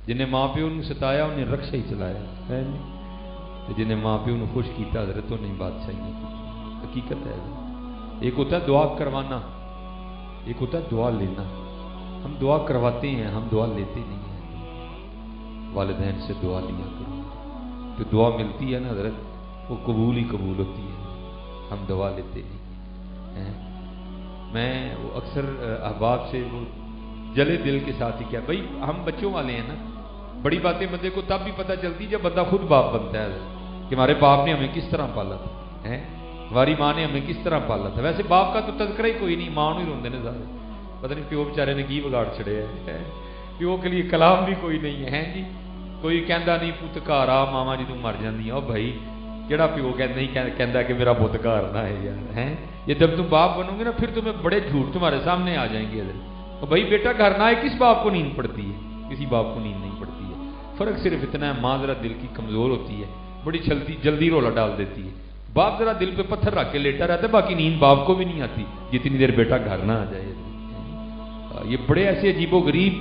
جنہیں ماں پیو نے ستایا انہیں رکشا ہی چلایا ہے نہیں، جنہیں ماں پیو نے خوش کیتا حضرت انہیں بادشاہی نہیں کی. حقیقت ہے حضرت. ایک ہوتا ہے دعا کروانا، ایک ہوتا ہے دعا لینا. ہم دعا کرواتے ہیں، ہم دعا لیتے نہیں ہیں. والدین سے دعا لیا کرو، جو دعا ملتی ہے نا حضرت وہ قبول ہی قبول ہوتی ہے. ہم دعا لیتے نہیں ہیں. میں وہ اکثر احباب سے وہ جلے دل کے ساتھ ہی کیا، بھائی ہم بچوں والے ہیں نا، بڑی باتیں بندے کو تب بھی پتہ چلتی جب بندہ خود باپ بنتا ہے کہ ہمارے باپ نے ہمیں کس طرح پالا تھا، ہماری ماں نے ہمیں کس طرح پالا تھا. ویسے باپ کا تو تذکرہ ہی کوئی نہیں، ماں ہی روندے نے سارے. پتہ نہیں پیو بیچارے نے کی بگاڑ چھڑے ہے. پیو کے لیے کلام بھی کوئی نہیں ہے جی. کوئی کہندا نہیں پت گھر آ ماما جی تو مر جاندی. او بھائی کیڑا پیو نہیں کہندا کہ میرا پت گھر نہ ہے یار. یہ جب تم باپ بنو گے نا پھر تمہیں بڑے جھوٹ تمہارے سامنے آ جائیں گے. بھائی بیٹا گھر نہ ہے، کس باپ کو نیند پڑتی ہے؟ کسی باپ کو نیند نہیں پڑتی ہے. فرق صرف اتنا ہے، ماں ذرا دل کی کمزور ہوتی ہے، بڑی جلدی رولا ڈال دیتی ہے. باپ ذرا دل پہ پتھر رکھ کے لیٹا رہتا ہے، باقی نیند باپ کو بھی نہیں آتی جتنی دیر بیٹا گھر نہ آ جائے. یہ بڑے ایسے عجیب و غریب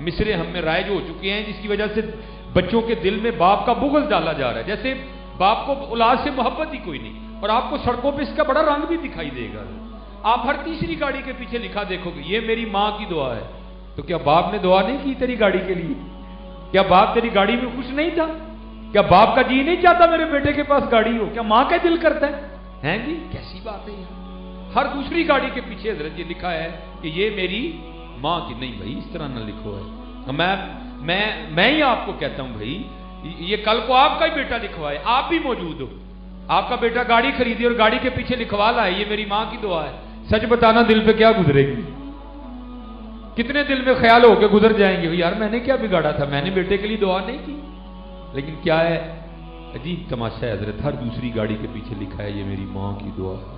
مصرے ہم میں رائج ہو چکے ہیں جس کی وجہ سے بچوں کے دل میں باپ کا بغض ڈالا جا رہا ہے، جیسے باپ کو اولاد سے محبت ہی کوئی نہیں. اور آپ کو سڑکوں پہ اس کا بڑا رنگ بھی دکھائی دے گا. آپ ہر تیسری گاڑی کے پیچھے لکھا دیکھو گے یہ میری ماں کی دعا ہے. تو کیا باپ نے دعا نہیں کی تیری گاڑی کے لیے؟ کیا باپ تیری گاڑی میں خوش نہیں تھا؟ کیا باپ کا جی نہیں چاہتا میرے بیٹے کے پاس گاڑی ہو؟ کیا ماں کا دل کرتا ہے جی؟ کیسی بات ہے یہ؟ ہر دوسری گاڑی کے پیچھے حضرت یہ لکھا ہے کہ یہ میری ماں کی. نہیں بھائی اس طرح نہ لکھو ہے. میں ہی آپ کو کہتا ہوں بھائی یہ کل کو آپ کا ہی بیٹا لکھوائے، آپ بھی موجود ہو، آپ کا بیٹا گاڑی خریدی اور گاڑی کے پیچھے لکھوا لائے یہ میری ماں کی دعا ہے. سچ بتانا دل پہ کیا گزرے گی؟ کتنے دل میں خیال ہو کے گزر جائیں گے یار میں نے کیا بگاڑا تھا، میں نے بیٹے کے لیے دعا نہیں کی. لیکن کیا ہے عجیب تماشا ہے حضرت، ہر دوسری گاڑی کے پیچھے لکھا ہے یہ میری ماں کی دعا ہے.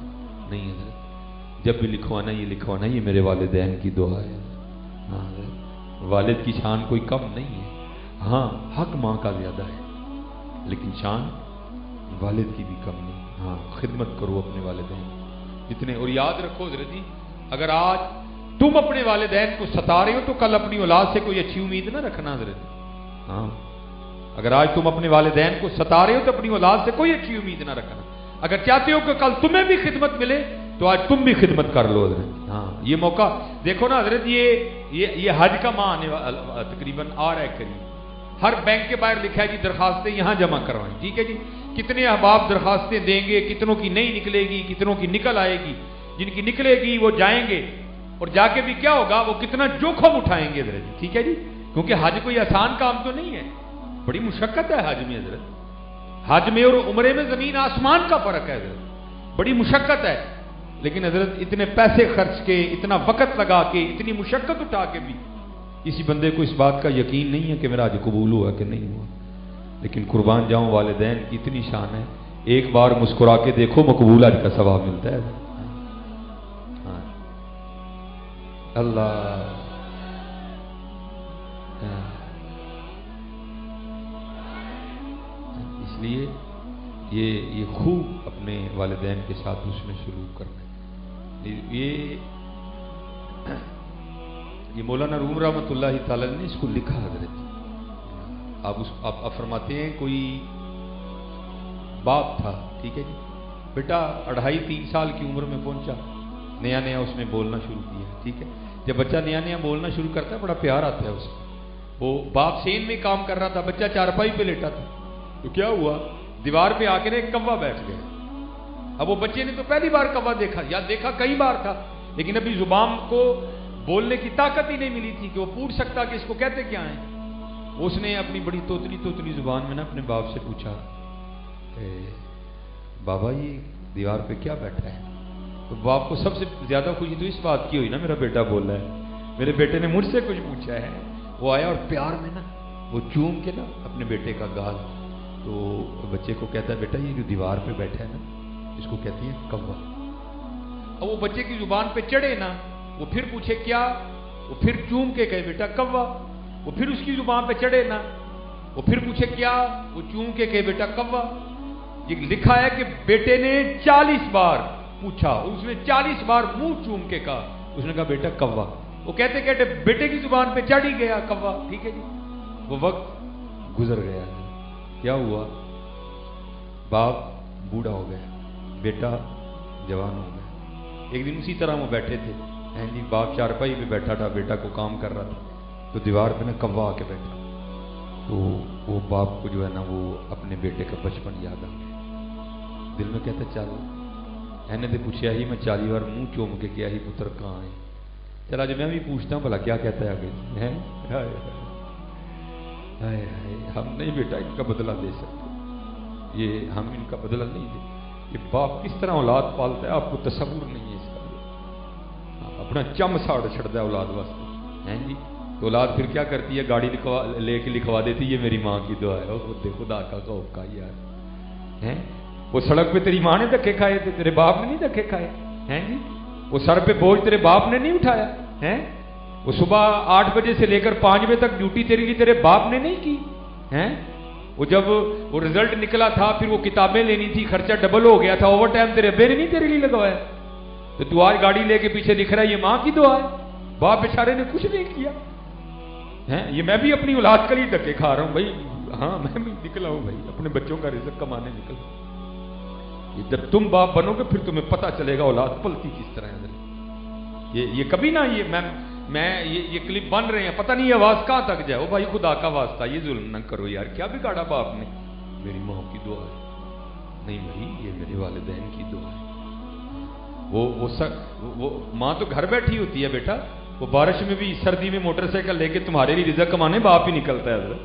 نہیں حضرت، جب بھی لکھوانا یہ میرے والدین کی دعا ہے. ہاں والد کی شان کوئی کم نہیں ہے، ہاں حق ماں کا زیادہ ہے لیکن شان والد کی بھی کم نہیں. ہاں خدمت کرو اپنے والدین جتنے. اور یاد رکھو حضرت جی، اگر آج تم اپنے والدین کو ستا رہے ہو تو کل اپنی اولاد سے کوئی اچھی امید نہ رکھنا حضرت. ہاں اگر آج تم اپنے والدین کو ستا رہے ہو تو اپنی اولاد سے کوئی اچھی امید نہ رکھنا. اگر چاہتے ہو کہ کل تمہیں بھی خدمت ملے تو آج تم بھی خدمت کر لو حضرت. ہاں یہ موقع دیکھو نا حضرت، یہ حج کا ماہ آنے والا تقریباً آ رہا ہے قریب. ہر بینک کے باہر لکھا ہے کہ درخواستیں یہاں جمع کروائیں. ٹھیک ہے جی، کتنے احباب درخواستیں دیں گے، کتنوں کی نہیں نکلے گی، کتنوں کی نکل آئے گی. جن کی نکلے گی وہ جائیں گے اور جا کے بھی کیا ہوگا، وہ کتنا جوخم اٹھائیں گے حضرت. ٹھیک ہے جی، کیونکہ حج کوئی آسان کام تو نہیں ہے، بڑی مشقت ہے حج میں حضرت. حج میں اور عمرے میں زمین آسمان کا فرق ہے حضرت، بڑی مشقت ہے. لیکن حضرت اتنے پیسے خرچ کے، اتنا وقت لگا کے، اتنی مشقت اٹھا کے بھی کسی بندے کو اس بات کا یقین نہیں ہے کہ میرا حج قبول ہوا کہ نہیں ہوا. لیکن قربان جاؤں والدین کی اتنی شان ہے، ایک بار مسکرا کے دیکھو مقبول حج کا ثواب ملتا ہے. ہاں اللہ اس لیے یہ خوب اپنے والدین کے ساتھ اس میں سلوک کرنا ہے. یہ مولانا روم رحمۃ اللہ تعالی نے اس کو لکھا حضرت. آپ فرماتے ہیں کوئی باپ تھا، ٹھیک ہے جی، بیٹا 2.5-3 سال کی عمر میں پہنچا، نیا اس نے بولنا شروع کیا. ٹھیک ہے، جب بچہ نیا بولنا شروع کرتا ہے بڑا پیار آتا ہے اس کو. وہ باپ سین میں کام کر رہا تھا، بچہ چارپائی پہ لیٹا تھا، تو کیا ہوا، دیوار پہ آ کے ایک کوا بیٹھ گیا. اب وہ بچے نے تو پہلی بار کوا دیکھا، یا دیکھا کئی بار تھا لیکن ابھی زبان کو بولنے کی طاقت ہی نہیں ملی تھی کہ وہ پوچھ سکتا کہ اس کو کہتے کیا ہیں. اس نے اپنی بڑی توتلی زبان میں نا اپنے باپ سے پوچھا، بابا یہ دیوار پہ کیا بیٹھا ہے؟ تو باپ کو سب سے زیادہ خوشی تو اس بات کی ہوئی نا میرا بیٹا بول رہا ہے، میرے بیٹے نے مجھ سے کچھ پوچھا ہے. وہ آیا اور پیار میں نا وہ چوم کے نا اپنے بیٹے کا گال، تو بچے کو کہتا ہے بیٹا یہ جو دیوار پہ بیٹھا ہے نا اس کو کہتی ہے کوا. اب وہ بچے کی زبان پہ چڑھے نا، وہ پھر پوچھے کیا، وہ پھر چوم کے کہے بیٹا کوا. وہ پھر اس کی زبان پہ چڑھے نا، وہ پھر پوچھے کیا، وہ چوم کے کہے بیٹا کوا. یہ لکھا ہے کہ بیٹے نے 40 بار پوچھا، اس نے 40 بار منہ چوم کے کہا. اس نے کہا بیٹا کوا. وہ کہتے بیٹے کی زبان پہ چڑھ ہی گیا کوا. ٹھیک ہے جی، وہ وقت گزر گیا ہے. کیا ہوا؟ باپ بوڑھا ہو گیا, بیٹا جوان ہو گیا. ایک دن اسی طرح وہ بیٹھے تھے, جی باپ چارپائی پہ بیٹھا تھا, بیٹا کو کام کر رہا تھا, تو دیوار پہ نا کوا آ کے بیٹھا. تو وہ باپ کو جو ہے نا وہ اپنے بیٹے کا بچپن یاد آ گیا. دل میں کہتا چل اینے تو پوچھا ہی میں 40 بار منہ چوم کے گیا ہی پتر کہاں ہے. چلا جو میں بھی پوچھتا ہوں بھلا کیا کہتا ہے آگے. ہم نہیں بیٹا ان کا بدلہ دے سکتے, یہ ہم ان کا بدلہ نہیں دے. کہ باپ کس طرح اولاد پالتا ہے آپ کو تصور نہیں ہے اس کا. اپنا چم ساڑ چھڑتا ہے اولاد واسطے ہیں جی. تو اولاد پھر کیا کرتی ہے, گاڑی لے کے لکھوا دیتی ہے یہ میری ماں کی دعا ہے. وہ خدا کا خوف کا یار ہیں. وہ سڑک پہ تیری ماں نے دھکے کھائے تھے, تیرے باپ نے نہیں دھکے کھائے ہیں جی. وہ سر پہ بوجھ تیرے باپ نے نہیں اٹھایا ہیں. وہ صبح 8 بجے سے لے کر 5 بجے تک ڈیوٹی تیرے لیے تیرے باپ نے نہیں کی ہیں. وہ جب وہ رزلٹ نکلا تھا پھر وہ کتابیں لینی تھی, خرچہ ڈبل ہو گیا تھا, اوور ٹائم تیرے ابے نے نہیں تیرے لیے لگوایا. تو تو آج گاڑی لے کے پیچھے دکھ رہا ہے یہ ماں کی دعا ہے. باپ بیچارے نے کچھ نہیں کیا ہیں. یہ میں بھی اپنی اولاد کے لیے دھکے کھا رہا ہوں بھائی. ہاں میں بھی نکلا ہوں بھائی اپنے بچوں کا رزق کمانے نکلا. جب تم باپ بنو گے پھر تمہیں پتہ چلے گا اولاد پلتی کس طرح ہے. یہ کبھی نہ یہ کلپ بن رہے ہیں, پتہ نہیں یہ آواز کہاں تک جائے. وہ بھائی خدا کا واسطہ یہ ظلم نہ کرو یار, کیا بگاڑا باپ نے. میری ماں کی دعا ہے. نہیں بھائی یہ میرے والدین کی دعا ہے. وہ ماں تو گھر بیٹھی ہوتی ہے بیٹا, وہ بارش میں بھی سردی میں موٹر سائیکل لے کے تمہارے لیے رزق کمانے باپ ہی نکلتا ہے حضرت.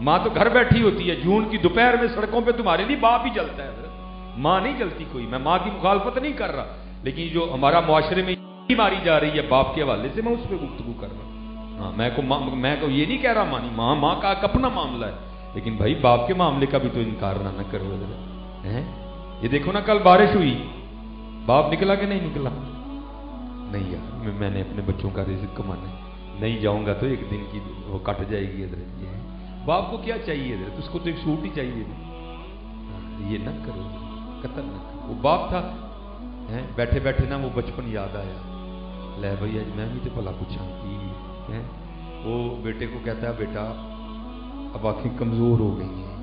ماں تو گھر بیٹھی ہوتی ہے, جون کی دوپہر میں سڑکوں پہ تمہارے لیے باپ ہی جلتا ہے حضرت, ماں نہیں جلتی کوئی. میں ماں کی مخالفت نہیں کر رہا, لیکن جو ہمارا معاشرے میں ماری جا رہی ہے باپ کے حوالے سے میں اس پہ گفتگو کر رہا ہوں. ہاں میں کو یہ نہیں کہہ رہا مانی ماں کا اپنا معاملہ ہے, لیکن بھائی باپ کے معاملے کا بھی تو انکار نہ کرو حضرت. یہ دیکھو نا کل بارش ہوئی, باپ نکلا کہ نہیں نکلا؟ نہیں یار میں نے اپنے بچوں کا رزق کمانا ہے, نہیں جاؤں گا تو ایک دن کی وہ کٹ جائے گی حضرت. باپ کو کیا چاہیے حضرت, اس کو تو ایک سوٹ ہی چاہیے. یہ نہ کرو, قتل نہ کرو. وہ باپ تھا بیٹھے بیٹھے نا وہ بچپن یاد آیا. لے بھائی آج میں بھی تو بھلا پوچھا کہ وہ بیٹے کو کہتا ہے بیٹا اب آنکھیں کمزور ہو گئی ہیں,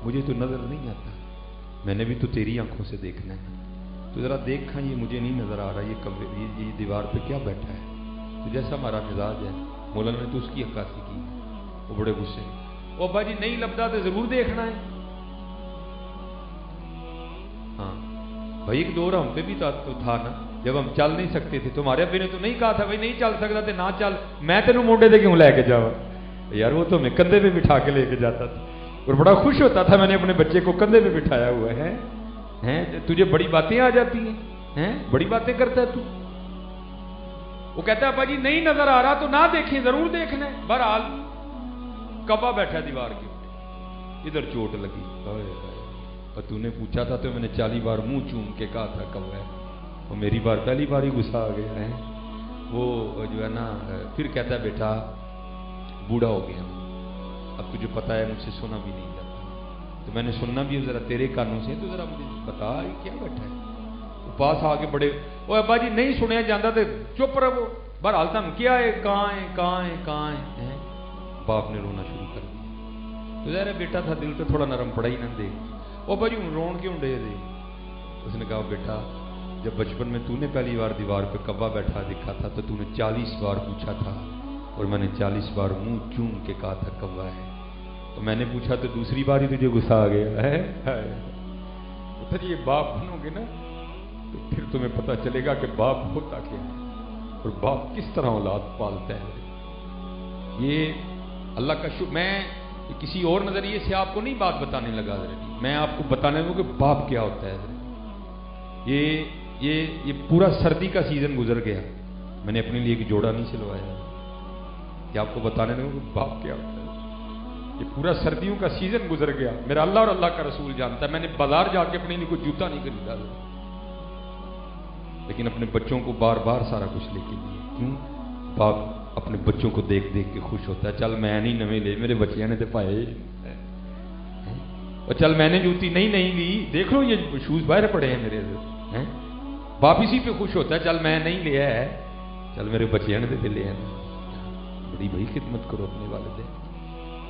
مجھے تو نظر نہیں آتا, میں نے بھی تو تیری آنکھوں سے دیکھنا ہے, تو ذرا دیکھا یہ مجھے نہیں نظر آ رہا یہ دیوار پہ کیا بیٹھا ہے. تو جیسا ہمارا مزاج ہے مولانا نے تو اس کی عکاسی کی. وہ بڑے غصے میں, او ابا جی نہیں لبدا تو ضرور دیکھنا ہے. ہاں بھائی ایک دور ہم پہ بھی تو تھا نا جب ہم چل نہیں سکتے تھے. تمہارے ابے نے تو نہیں کہا تھا بھائی نہیں چل سکتا تو نہ چل, میں تینوں مونڈے دے کیوں لے کے جاؤں یار. وہ تو میں کندھے پہ بٹھا کے لے کے جاتا تھا اور بڑا خوش ہوتا تھا میں نے اپنے بچے کو کندھے پہ بٹھایا ہوا ہے. تجھے بڑی باتیں آ جاتی ہیں, بڑی باتیں کرتا ہے تو. وہ کہتا ہے ابا جی نہیں نظر آ رہا تو نہ دیکھیں, ضرور دیکھنا ہے. بہرحال کبا بیٹھا دیوار کے اوپر, ادھر چوٹ لگی. اور تو نے پوچھا تھا تو میں نے 40 بار منہ چوم کے کہا تھا کب ہے. اور میری بار پہلی بار ہی غصہ آ گیا ہے. وہ جو ہے نا پھر کہتا ہے بیٹا بوڑھا ہو گیا, اب تجھے پتا ہے مجھ سے سنا بھی نہیں جاتا, تو میں نے سننا بھی ذرا تیرے کانوں سے, تو ذرا مجھے بتا یہ کیا بیٹھا ہے. وہ پاس آ کے بڑے او ابا جی نہیں سنیا جاتا تو چپ رہو. بہرحال تم کیا ہے کہاں ہے کہاں ہے کہاں ہے. باپ نے رونا شروع کر دیا. تو ظاہر بیٹا تھا دل تو تھوڑا نرم پڑا ہی نہ دے. او ابا جی رون کیوں ڈے دے. اس نے کہا بیٹا جب بچپن میں تو نے پہلی بار دیوار پہ کبا بیٹھا دیکھا تھا تو نے 40 بار پوچھا تھا اور میں نے 40 بار منہ چوم کے کہا تھا کبا ہے. تو میں نے پوچھا تو دوسری بار ہی تجھے غصہ آ گیا ہے. پھر یہ باپ بنو گے نا تو پھر تمہیں پتہ چلے گا کہ باپ ہوتا کیا ہے اور باپ کس طرح اولاد پالتا ہے. یہ اللہ کا شکر. میں کسی اور نظریے سے آپ کو نہیں بات بتانے لگا, میں آپ کو بتانے لگا کہ باپ کیا ہوتا ہے. یہ پورا سردی کا سیزن گزر گیا, میں نے اپنے لیے ایک جوڑا نہیں سلوایا کہ آپ کو بتانے لگا کہ باپ کیا ہوتا ہے. یہ پورا سردیوں کا سیزن گزر گیا, میرا اللہ اور اللہ کا رسول جانتا ہے. میں نے بازار جا کے اپنے لیے کوئی جوتا نہیں خریدا, لیکن اپنے بچوں کو بار بار سارا کچھ لے کے دیے. کیوں؟ باپ اپنے بچوں کو دیکھ دیکھ کے خوش ہوتا ہے. چل میں نہیں نویں لے, میرے بچیاں نے تو پائے, اور چل میں نے جوتی نہیں لی, دیکھ لو یہ شوز باہر پڑے ہیں میرے. باپ اسی پہ خوش ہوتا ہے, چل میں نہیں لیا ہے, چل میرے بچیاں نے تو لے. بڑی بڑی خدمت کرو اپنے والدین.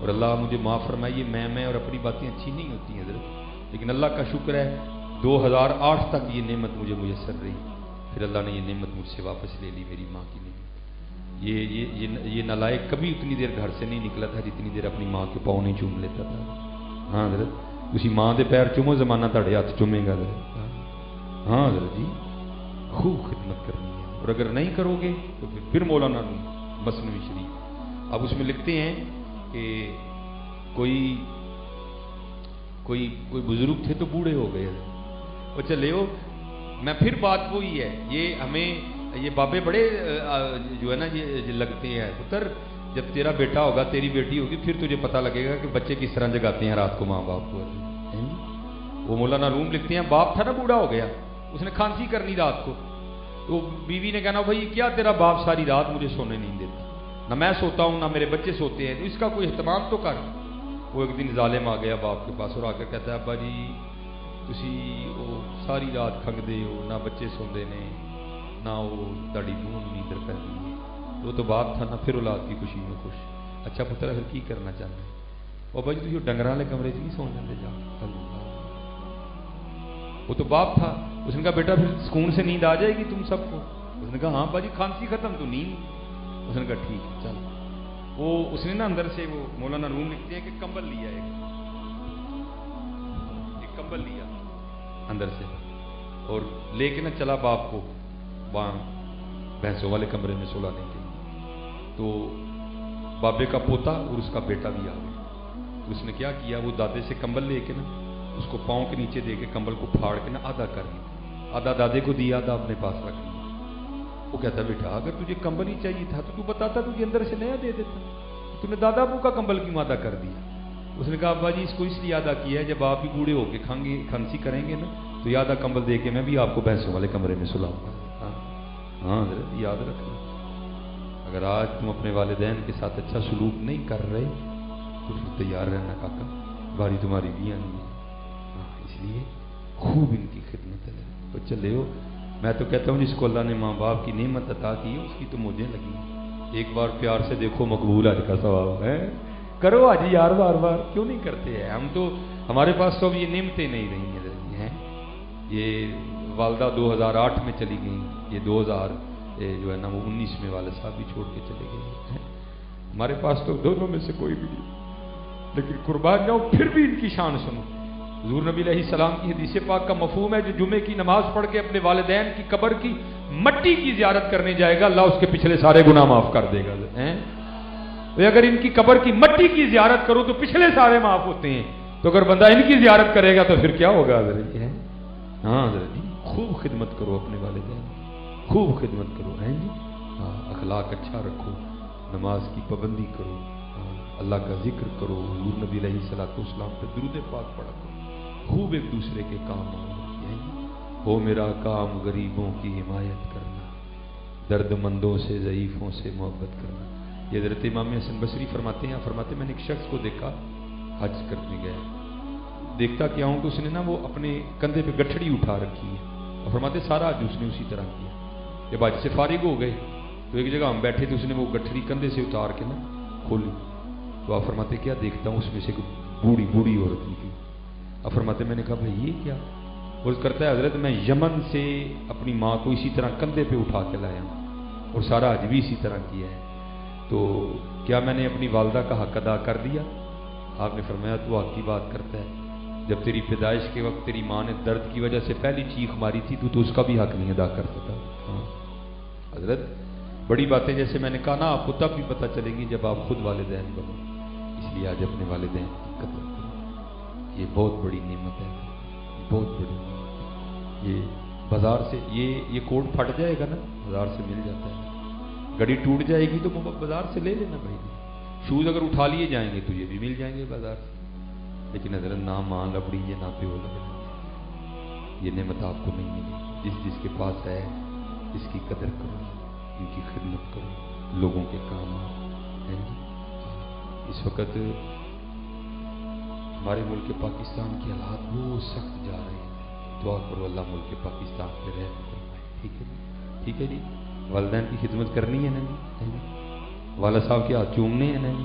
اور اللہ مجھے معاف فرمائیے، میں اور اپنی باتیں اچھی نہیں ہوتی ہیں حضرت، لیکن اللہ کا شکر ہے 2008 تک یہ نعمت مجھے میسر رہی، پھر اللہ نے یہ نعمت مجھ سے واپس لے لی، میری ماں کی نعمت۔ یہ نالائق کبھی اتنی دیر گھر سے نہیں نکلا تھا جتنی دیر اپنی ماں کے پاؤں نہیں چوم لیتا تھا۔ ہاں حضرت، اسی ماں دے پیر چومو، زمانہ تھوڑے ہاتھ چومے گا حضرت۔ ہاں حضرت جی، خوب خدمت کرنی ہے، اور اگر نہیں کرو گے تو پھر مولانا مثنوی شریف اب اس میں لکھتے ہیں کہ کوئی بزرگ تھے تو بوڑھے ہو گئے، وہ چلے ہو میں پھر بات وہی ہے، یہ ہمیں یہ بابے بڑے جو ہے نا یہ لگتے ہیں پتر، جب تیرا بیٹا ہوگا تیری بیٹی ہوگی پھر تجھے پتہ لگے گا کہ بچے کس طرح جگاتے ہیں رات کو ماں باپ کو۔ وہ مولانا روم لکھتے ہیں باپ تھا نا بوڑھا ہو گیا، اس نے کھانسی کرنی رات کو، تو بیوی نے کہنا بھائی کیا تیرا باپ ساری رات مجھے سونے نہیں دیتا، نہ میں سوتا ہوں نہ میرے بچے سوتے ہیں، تو اس کا کوئی اہتمام تو کر۔ وہ ایک دن ظالم آ گیا باپ کے پاس اور آ کر کہتا ہے ابا جی تسی وہ ساری رات کھنگدے ہو، نہ بچے سوندے نے نہ وہ تڑی نون نیندر کر دی، وہ تو باپ تھا نا، پھر اولاد کی خوشی میں خوش۔ اچھا پتر پھر کی کرنا چاہتے ہیں؟ وہ بھائی تھی ڈنگر والے کمرے نہیں سو جاتے جا، وہ تو باپ تھا۔ اس نے کہا بیٹا پھر سکون سے نیند آ جائے گی تم سب کو؟ اس نے کہا ہاں باجی کھانسی ختم تو نیند۔ اس نے کہا ٹھیک ہے چل۔ وہ اس نے نا اندر سے وہ مولانا روم لکھتے ہیں کہ کمبل لیا ایک کمبل لیا اندر سے اور لے کے نا چلا باپ کو وہاں بھینسوں والے کمرے میں سلانے کے لیے، تو بابے کا پوتا اور اس کا بیٹا بھی آ گیا۔ اس نے کیا کیا، وہ دادے سے کمبل لے کے نا اس کو پاؤں کے نیچے دے کے کمبل کو پھاڑ کے نا آدھا کر لیا، آدھا دادے کو دیا، آدھا اپنے پاس رکھ لیا۔ وہ کہتا بیٹا اگر تجھے کمبل ہی چاہیے تھا تو بتاتا، تجھے اندر سے نیا دے دیتا، تو نے دادا ابو کا کمبل کیوں آدھا کر دیا؟ اس نے کہا ابا جی اس کو اس لیے آدھا کیا ہے جب آپ ہی بوڑھے ہو کے کھانسی کریں گے نا تو یہ آدھا کمبل دے کے میں بھی آپ کو بھینسوں والے کمرے میں سلاؤں گا۔ ہاں حضرت یاد رکھنا، اگر آج تم اپنے والدین کے ساتھ اچھا سلوک نہیں کر رہے تو پھر تیار رہنا کاکا، باری تمہاری بھی آنی ہے۔ اس لیے خوب ان کی خدمت ہے تو چلے ہو۔ میں تو کہتا ہوں جس کو اللہ نے ماں باپ کی نعمت عطا کی ہے اس کی تو مجھے لگی، ایک بار پیار سے دیکھو مقبول حج کا ثواب ہے، کرو حج یار، بار بار کیوں نہیں کرتے ہیں ہم؟ تو ہمارے پاس تو اب یہ نعمتیں نہیں رہی ہیں۔ یہ والدہ 2008 میں چلی گئیں، یہ 2000 جو ہے نا وہ 19 میں والد صاحب بھی چھوڑ کے چلے گئے ہیں۔ ہمارے پاس تو دونوں میں سے کوئی بھی نہیں، لیکن قربان جاؤ پھر بھی ان کی شان سنو۔ حضور نبی علیہ السلام کی حدیث پاک کا مفہوم ہے جو جمعے کی نماز پڑھ کے اپنے والدین کی قبر کی مٹی کی زیارت کرنے جائے گا اللہ اس کے پچھلے سارے گناہ معاف کر دے گا۔ اگر ان کی قبر کی مٹی کی زیارت کرو تو پچھلے سارے معاف ہوتے ہیں، تو اگر بندہ ان کی زیارت کرے گا تو پھر کیا ہوگا حضرت؟ ہاں حضرت جی خوب خدمت کرو اپنے والدین، خوب خدمت کرو ہیں جی، ہاں اخلاق اچھا رکھو، نماز کی پابندی کرو، اللہ کا ذکر کرو، حضور نبی علیہ السلام پہ درود پاک پڑھا کرو، خوب ایک دوسرے کے کام آؤ۔ ہو میرا کام غریبوں کی حمایت کرنا، درد مندوں سے ضعیفوں سے محبت کرنا۔ یہ حضرت امام حسن بصری فرماتے ہیں، میں نے ایک شخص کو دیکھا حج کرنے گیا، دیکھتا کیا ہوں کہ اس نے نا وہ اپنے کندھے پہ گٹھڑی اٹھا رکھی ہے، اور فرماتے سارا حج اس نے اسی طرح کیا۔ جب حج سے فارغ ہو گئے تو ایک جگہ ہم بیٹھے تھے، اس نے وہ گٹھڑی کندھے سے اتار کے نا کھولی، تو آپ فرماتے کیا دیکھتا ہوں اس میں سے بوڑھی عورت نکلی۔ اب فرماتے میں نے کہا بھائی یہ کیا؟ وہ کرتا ہے حضرت میں یمن سے اپنی ماں کو اسی طرح کندھے پہ اٹھا کے لایا ہوں اور سارا حج بھی اسی طرح کیا ہے، تو کیا میں نے اپنی والدہ کا حق ادا کر دیا؟ آپ نے فرمایا تو حق کی بات کرتا ہے، جب تیری پیدائش کے وقت تیری ماں نے درد کی وجہ سے پہلی چیخ ماری تھی تو اس کا بھی حق نہیں ادا کر سکا۔ ہاں حضرت بڑی باتیں جیسے میں نے کہا نا آپ کو تب بھی پتہ چلیں گی جب آپ خود والدین بنو، اس لیے آج اپنے والدین کی قدر کرو، یہ بہت بڑی نعمت ہے، بہت بڑی نعمت۔ یہ بازار سے یہ کوٹ پھٹ جائے گا نا بازار سے مل جاتا ہے، گڑی ٹوٹ جائے گی تو بازار سے لے لینا بھائی، شوز اگر اٹھا لیے جائیں گے تو یہ بھی مل جائیں گے بازار سے، لیکن حضرت نہ ماں لبڑی ہے نہ پیو لبڑی، یہ نعمت آپ کو نہیں ملی۔ جس کے پاس ہے اس کی قدر کرو، ان کی خدمت کرو، لوگوں کے کام آؤ۔ اس وقت ہمارے ملک پاکستان کے حالات بہت سخت جا رہے ہیں، دعا کرو اللہ ملک پاکستان پہ رحم فرمائے، ٹھیک ہے جی؟ والدین کی خدمت کرنی ہے نا جی، والد صاحب کے ہاتھ چومنے ہیں نا جی،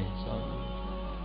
ihsan,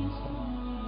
ihsan,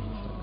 ihsan।